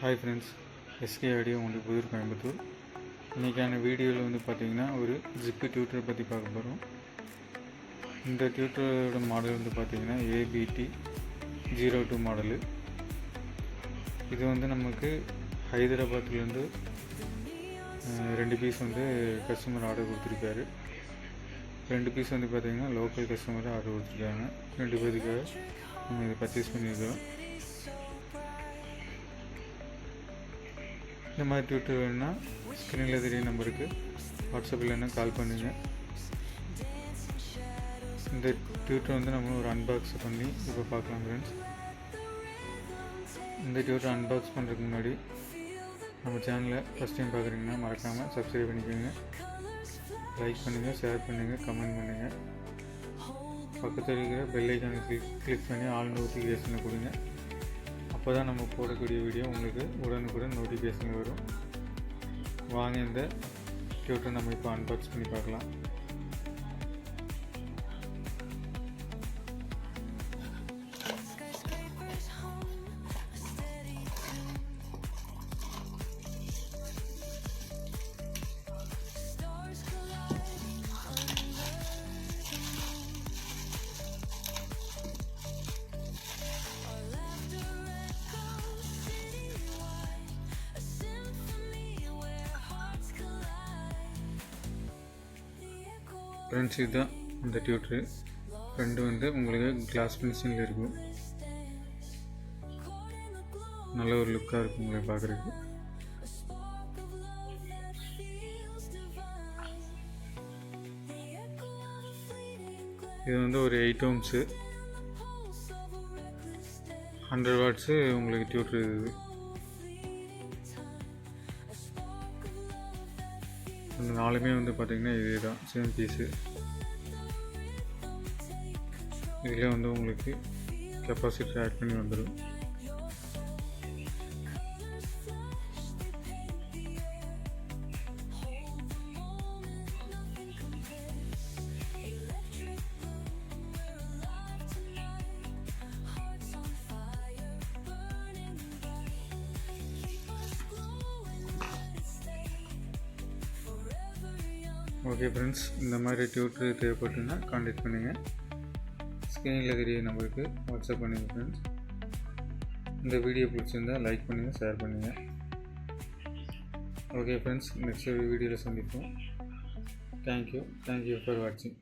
Hi friends, SK audio உங்களுக்கு புதூர் கோயம்புத்தூர். இன்றைக்கான வீடியோவில் வந்து பார்த்திங்கன்னா ஒரு ஜிப்பு டியூட்டரை பற்றி பார்க்க போகிறோம். இந்த டியூட்டரோட மாடல் வந்து பார்த்திங்கன்னா ABT-02 மாடலு. இது வந்து நமக்கு ஹைதராபாத்லேருந்து 2 பீஸ் வந்து கஸ்டமர் ஆர்டர் கொடுத்துருக்காரு. 2 பீஸ் வந்து பார்த்திங்கன்னா லோக்கல் கஸ்டமர் ஆர்டர் கொடுத்துருக்காங்க. 2 பேருக்காக நம்ம இதை பர்ச்சேஸ் பண்ணியிருக்கோம். இந்த மாதிரி டியூட்டர் வேணுன்னா ஸ்க்ரீனில் தெரிய நம்பருக்கு வாட்ஸ்அப்பில் என்ன கால் பண்ணுங்கள். இந்த டியூட்டர் வந்து நம்ம ஒரு அன்பாக்ஸ் பண்ணி இப்போ பார்க்கலாம் ஃப்ரெண்ட்ஸ். இந்த டியூட்டர் அன்பாக்ஸ் பண்ணுறதுக்கு முன்னாடி நம்ம சேனலை ஃபஸ்ட் டைம் பார்க்குறீங்கன்னா மறக்காமல் சப்ஸ்கிரைப் பண்ணிக்கோங்க, லைக் பண்ணுங்கள், ஷேர் பண்ணுங்கள், கமெண்ட் பண்ணுங்கள். பக்கத்தில் இருக்கிற பெல் ஐக்கானை கிளிக் பண்ணி ஆல் நோட்டிஃபிகேஷனை கொடுங்க. அப்போ தான் நம்ம போடக்கூடிய வீடியோ உங்களுக்கு உடனுக்குடன் நோட்டிஃபிகேஷன் வரும். வாங்க இந்த டியூட்டரை நம்ம இப்போ அன்பாக்ஸ் பண்ணி பார்க்கலாம். ஃப்ரெண்ட்ஸ், இதுதான் இந்த டியூட்ரு. ரெண்டு வந்து உங்களுக்கு கிளாஸ் ஃபினிஷிங்கில் இருக்கும். நல்ல ஒரு லுக்காக இருக்கும் உங்களை பார்க்குறதுக்கு. இது வந்து ஒரு 8 ohms 100 watts உங்களுக்கு டியூட்ரு. அந்த 4மே வந்து பார்த்திங்கன்னா இதே தான், சேம் பீஸு. இதில் வந்து உங்களுக்கு கெப்பாசிட்டி ஆட் பண்ணி வந்துடும். ஓகே ஃப்ரெண்ட்ஸ், இந்த மாதிரி டியூட்டர் தேவைப்பட்டுன்னா கான்டாக்ட் பண்ணுங்கள். ஸ்க்ரீனில் தெரிய நம்பருக்கு வாட்ஸ்அப் பண்ணுங்கள் ஃப்ரெண்ட்ஸ். இந்த வீடியோ பிடிச்சிருந்தால் லைக் பண்ணுங்கள், ஷேர் பண்ணுங்கள். ஓகே ஃப்ரெண்ட்ஸ், நெக்ஸ்ட் வீடியோவில் சந்திப்போம். தேங்க்யூ ஃபார் வாட்சிங்.